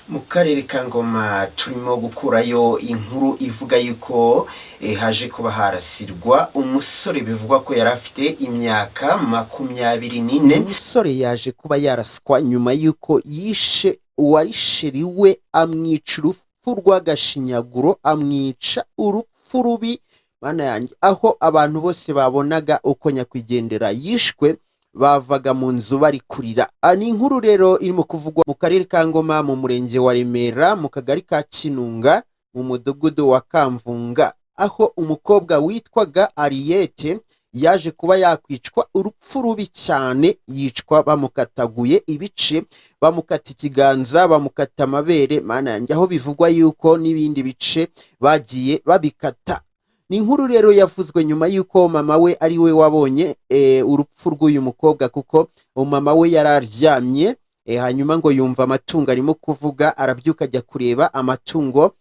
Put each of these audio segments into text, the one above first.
Mu karere ka Ngoma turimo gukurayo inkuru ivuga yuko haje kuba harasirwa umusore bivugwa ko yari afite imyaka 24. Umusore yaje kuba yaraswa nyuma yuko yishe uwari sheri we, amwica urupfu rw'agashinyaguro, amwica urupfu rubi mana yanjye, aho abantu bose babonaga uko nyakwigendera yishwe bavaga mu nzu bari kurira. Ni inkuru rero irimo kuvugwa mu karere ka Ngoma, mu murenge wa Remera, mu kagari ka Kinunga, mu mudugudu wa Kamvunga, aho umukobwa witwaga Ariete yaje kuba yakwicwa urupfu rubi cyane, yicwa bamukataguye ibice, bamukata ikiganza, bamukata amabere mana yanjye, aho bivugwa yuko n'ibindi bice bagiye babikata. Ni inkuru rero yavuzwe nyuma yuko mama we ari we wabonye urupfu rw'uyu mukobwa, kuko mama we yararyamye hanyuma ngo yumva amatungo arimo kuvuga, arabyuka ajya kureba amatungo,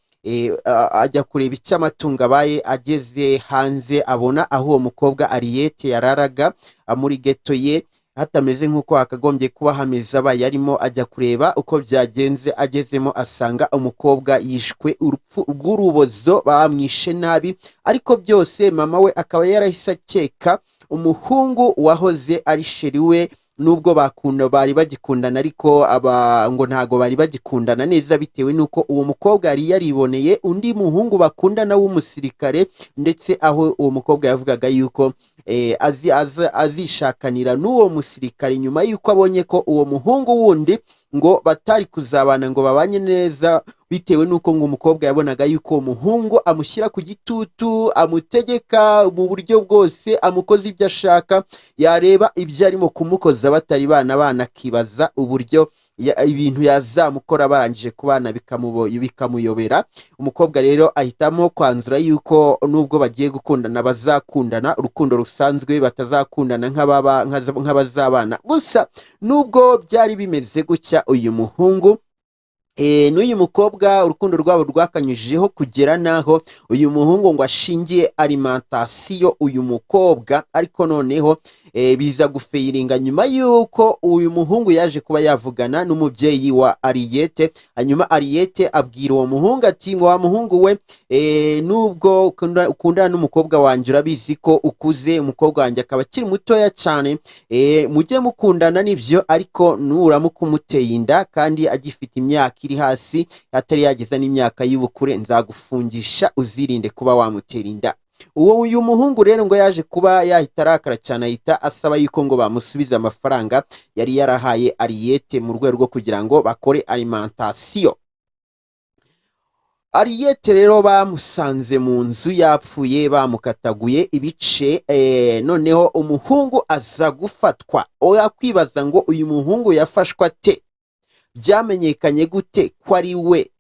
ajya kureba icyo amatungo abaye. Ageze hanze abona aho uwo mukobwa Ariete yararaga muri geto ye hatameze nk'uko hakagombye kuba hameze, aba yarimo ajya kureba uko byagenze. Agezemo asanga umukobwa yishwe urupfu rw'urubozo, bamwishe nabi, ariko byose mama we akaba yarahise akeka umuhungu wahoze ari sheri we, nubwo bari bagikundana ariko ngo ntago bari bagikundana neza, bitewe nuko uwo mukobwa yari yariboneye undi muhungu bakundana w'umusirikare, ndetse aho uwo mukobwa yavugaga yuko azishakanira n'uwo musirikare nyuma yuko abonye ko uwo muhungu wundi ngo batari kuzabana ngo babanye neza, bitewe nuko ngo umukobwa yabonaga yuko uwo muhungu amushyira ku gitutu, amutegeka mu buryo bwose, amukoze ibyo ashaka, yareba ibyo arimo kumukoza batari bana akibaza uburyo ibintu yazamukora barangije kubana bikamuyobera. Umukobwa rero ahitamo kwanzura yuko nubwo bagiye gukundana bazakundana urukundo rusanzwe, batazakundana nk'abazabana. Gusa nubwo byari bimeze gutya, uyu muhungu n'uyu mukobwa urukundo rwabo rwakanyujijeho kugera naho uyu muhungu ngo ashingiye alimentation uyu mukobwa, ariko noneho biza gufeiringa nyuma yuko uyu muhungu yaje kuba yavugana n'umubyeyi wa Ariete. Hanyuma Ariete abwira uwo muhungu ati, ngo wa muhungu we, nubwo ukundana n'umukobwa wanjye urabizi ko ukuze, umukobwa wanjye akaba akiri mutoya cyane, mujye mukundana nibyo, ariko nuramuka umuteye inda kandi agifite imyaka iri hasi, atari yageza n'imyaka y'ubukure, nzagufungisha, uzirinde kuba wamutera inda. Uyu muhungu rero ngo yaje kuba yahita arakara cyane, ahita asaba yuko ngo bamusubize amafaranga yari yarahaye Ariete mu rwego rwo kugira ngo bakore alimentation. Ariete rero bamusanze mu nzu yapfuye, bamukataguye ibice, noneho umuhungu aza gufatwa. Yakwibaza ngo uyu muhungu yafashwa ate? Byamenyekanye gute ko ari we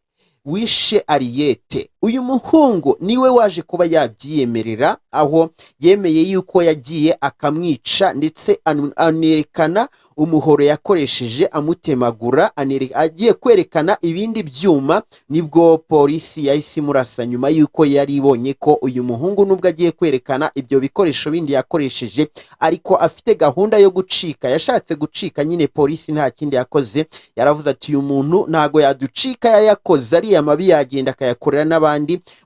wishe Ariete? Uyu muhungu niwe waje kuba yabyiyemerera, aho yemeye yuko yagiye akamwica, ndetse anerekana umuhoro yakoresheje amutemagura, agiye kwerekana ibindi byuma. Nibwo polisi yahise imurasa nyuma yuko yari ibonye ko uyu muhungu nubwo agiye kwerekana ibyo bikoresho bindi yakoresheje, ariko afite gahunda yo gucika. Yashatse gucika nyine, polisi nta kindi yakoze, yaravuze ati uyu muntu ntago yaducika, yayakoze ariya mabi yagenda akayakorera n'abandi,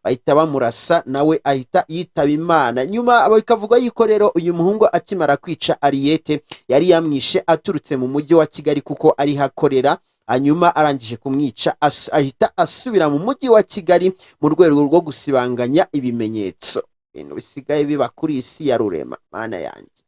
bahita bamurasa nawe ahita yitaba Imana. Nyuma bikavuga yuko rero uyu muhungu akimara kwica Ariete yari yamwishe aturutse mu mujyi wa Kigali kuko ari hakorera. Hanyuma arangije kumwica ahita asubira mu mujyi wa Kigali mu rwego rwo gusibanganya ibimenyetso. Ibintu bisigaye biba kuri isi ya rurema mana yanjye.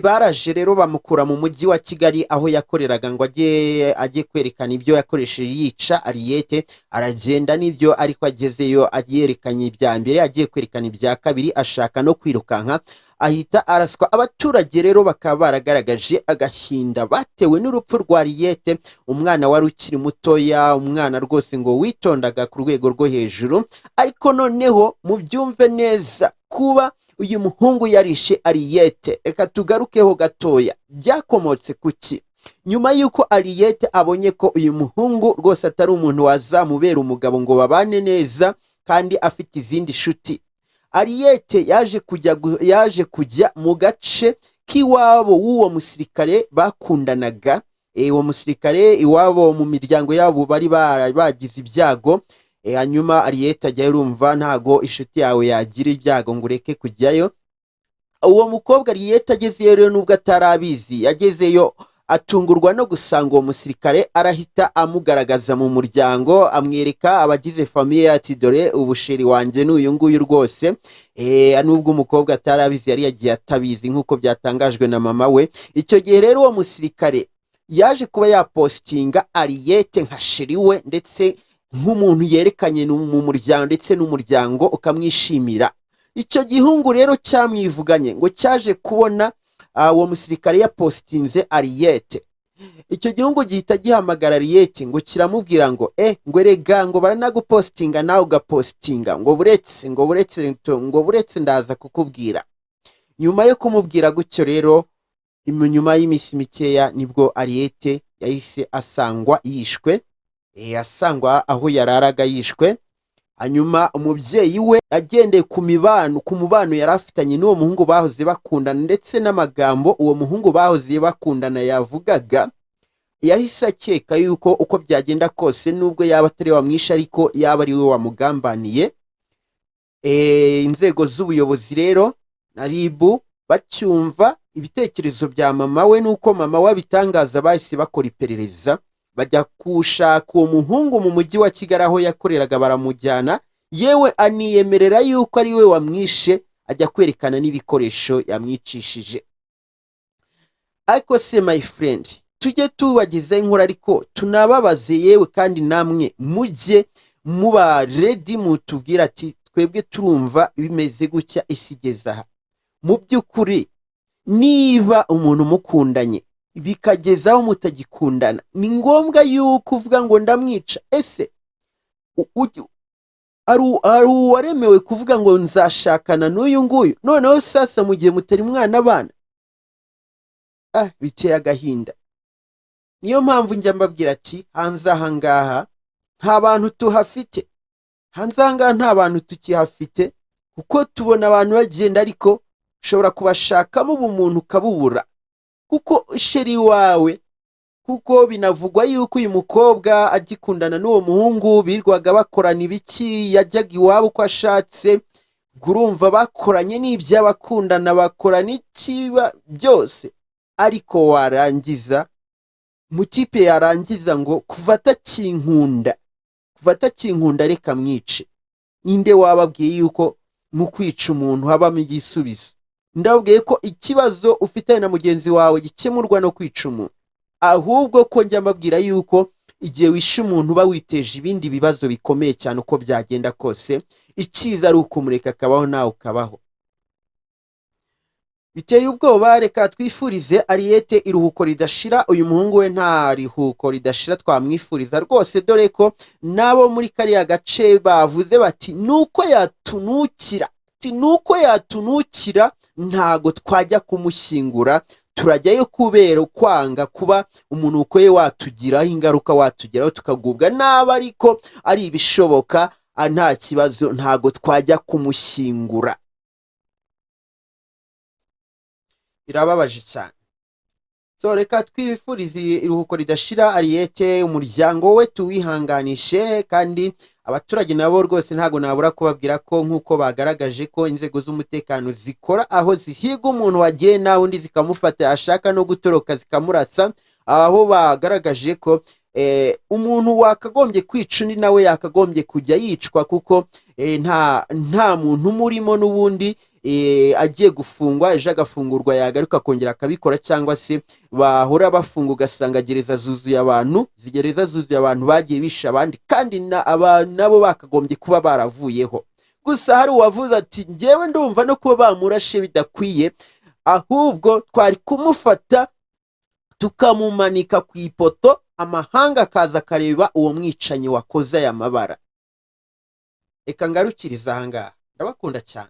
Baraje rero bamukura mu mujyi wa Kigali aho yakoreraga ngo ajye kwerekana ibyo yakoresheje yica Ariete. Aragenda n'ibyo, ariko agezeyo yerekanye ibya mbere, agiye kwerekana ibya kabiri, ashaka no kwirukanka, ahita araswa. Abaturage rero bakaba baragaragaje agahinda batewe n'urupfu rwa Ariete, umwana wari ukiri mutoya, umwana rwose ngo witondaga ku rwego rwo hejuru. Ariko noneho mubyumve neza, kuba uyu muhungu yarishe Ariete, reka tugarukeho gatoya. Byakomotse kuki? Nyuma yuko Ariete abonye ko uyu muhungu rwose atari umuntu wazamubera umugabo ngo babane neza, kandi afite izindi shuti, Ariete yaje kujya mu gace k'iwabo w'uwo musirikare bakundanaga, uwo musirikare iwabo mu miryango yabo bari bagize ibyago. Hanyuma Ariete ajya yumva ntago inshuti yawe yagira ibyago ngo ureke kujyayo. Uwo mukobwa Ariete agezeyo rero nubwo atarabizi, yagezeyo atungurwa no gusanga uwo musirikare arahita amugaragaza mu muryango, amwereka abagize famiye ati dore ubusheri wanje n'uyu nguyu rwose. Nubwo umukobwa atarabizi yari yagiye atabizi nk'uko byatangajwe na mama we. Icyo gihe rero uwo musirikare yaje kuba yapostinga Ariete nka sheri we, ndetse nk'umuntu yerekanye mu muryango, ndetse n'umuryango ukamwishimira. Icyo gihungu rero cyamwivuganye ngo cyaje kubona uwo musirikare yapostinze Ariete. Icyo gihungu gihita gihamagara Ariete ngo kiramubwira ngo ngo erega ngo baranagupostinga nawe ugapostinga, ngo buretse ndaza kukubwira. Nyuma yo kumubwira gutyo rero, nyuma y'iminsi mikeya nibwo Ariete yahise asangwa yishwe, asangwa aho yararaga yishwe. Hanyuma umubyeyi we agendeye ku mubano yari afitanye n'uwo muhungu bahoze bakundana, ndetse n'amagambo uwo muhungu bahoze bakundana yavugaga, yahise akeka yuko uko byagenda kose nubwo yaba atari wamwishe ariko yaba ari we wamugambaniye. Inzego z'ubuyobozi rero na RIB bacyumva ibitekerezo bya mama we nuko mama we abitangaza, bahise bakora iperereza bajya kushaka uwo muhungu mu mujyi wa Kigali aho yakoreraga, baramujyana, yewe aniyemerera yuko ari we wamwishe, ajya kwerekana n'ibikoresho yamwicishije. Ariko se my friend, tujye tubagize inkuru ariko tunababaze yewe kandi namwe mujye muba ready mutubwira ati twebwe turumva bimeze gutya isi igeze aha. Mu by'ukuri niba umuntu mukundanye bikagezaho mutagikundana, ni ngombwa yuko uvuga ngo ndamwica? Ese ari uwaremewe kuvuga ngo nzashakana n'uyu nguyu noneho sasa mu gihe mutari mwana abana? Biteye agahinda. Niyo mpamvu njya mbabwira ati hanze aha ngaha nta bantu tuhafite, hanze aha ngaha nta bantu tukihafite, kuko tubona abantu bagenda ariko ushobora kubashakamo ubumuntu ukabubura, kuko sheri wawe, kuko binavugwa yuko uyu mukobwa agikundana n'uwo muhungu birwaga bakorana ibiki, yajyaga iwabo uko ashatse, urumva bakoranye n'iby'abakundana, bakorana ikiba byose. Ariko warangiza mutipe yarangiza ngo kuva atakinkunda reka mwice. Ninde wababwiye yuko mu kwica umuntu habamo igisubizo? Ndabwiye ko ikibazo ufitanye na mugenzi wawe gikemurwa no kwica umuntu, ahubwo ko njya mbabwira yuko igihe wishe umuntu uba witeje ibindi bibazo bikomeye cyane uko byagenda kose. Icyiza ari ukumureka akabaho nawe ukabaho. Biteye ubwoba. Reka twifurize Ariete iruhuko ridashira. Uyu muhungu we nta rihuko ridashira twamwifuriza rwose, dore ko nabo muri kariya gace bavuze bati nuko yatunukira ntago twajya kumushyingura, turajyayo kubera kwanga kuba umuntu ukoye watugiraho ingaruka, watugeraho tukagubwa nabi, ariko ari ibishoboka nta kibazo ntago twajya kumushyingura. Birababaje cyane. So reka twifurize iruhuko ridashira Ariete, umuryango we tuwihanganishe, kandi abaturage nabo rwose ntago nabura kubabwira ko nk'uko bagaragaje ko inzego z'umutekano zikora aho zihiga umuntu wagiye nawe undi zikamufata ashaka no gutoroka zikamurasa, aho bagaragaje ko umuntu wakagombye kwica undi nawe yakagombye kujya yicwa, kuko nta muntu umurimo n'ubundi agiye gufungwa, ejo agafungurwa yagaruka kongera akabikora, cyangwa se bahora bafunga ugasanga gereza zuzuye abantu bagiye bisha abandi, kandi nabo bakagombye kuba baravuyeho. Gusa hari uwavuze ati njyewe ndumva no kuba bamurashe bidakwiye, ahubwo twari kumufata tukamumanika ku ipoto, amahanga akaza akareba uwo mwicanyi wakoze aya mabara. Reka ngarukiriza aha ngaha, ndabakunda cyane.